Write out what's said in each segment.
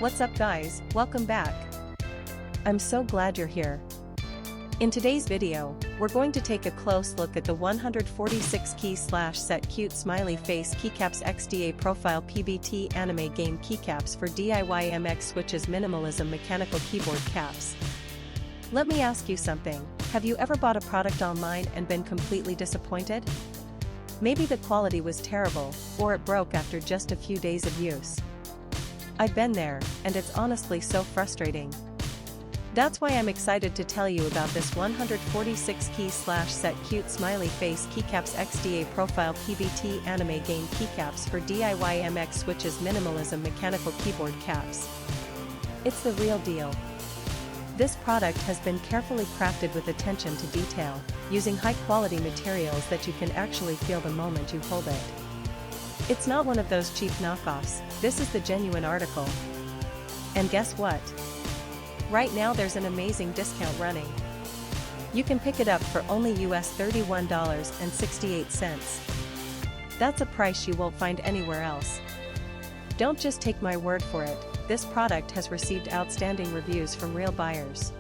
What's up guys, welcome back. I'm so glad you're here. In today's video, we're going to take a close look at the 146 key / set cute smiley face Keycaps XDA profile PBT anime game keycaps for DIY MX switches minimalism mechanical keyboard caps. Let me ask you something, have you ever bought a product online and been completely disappointed? Maybe the quality was terrible, or it broke after just a few days of use. I've been there, and it's honestly so frustrating. That's why I'm excited to tell you about this 146 key / set cute smiley face Keycaps XDA profile PBT anime game keycaps for DIY MX switches minimalism mechanical keyboard caps. It's the real deal. This product has been carefully crafted with attention to detail, using high-quality materials that you can actually feel the moment you hold it. It's not one of those cheap knockoffs, this is the genuine article. And guess what? Right now there's an amazing discount running. You can pick it up for only US $31.68. That's a price you won't find anywhere else. Don't just take my word for it, this product has received outstanding reviews from real buyers.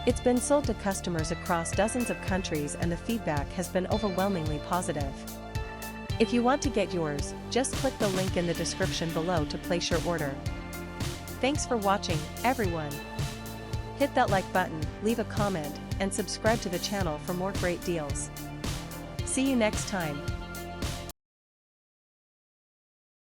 It's been sold to customers across dozens of countries and the feedback has been overwhelmingly positive. If you want to get yours, just click the link in the description below to place your order. Thanks for watching, everyone. Hit that like button, leave a comment, and subscribe to the channel for more great deals. See you next time.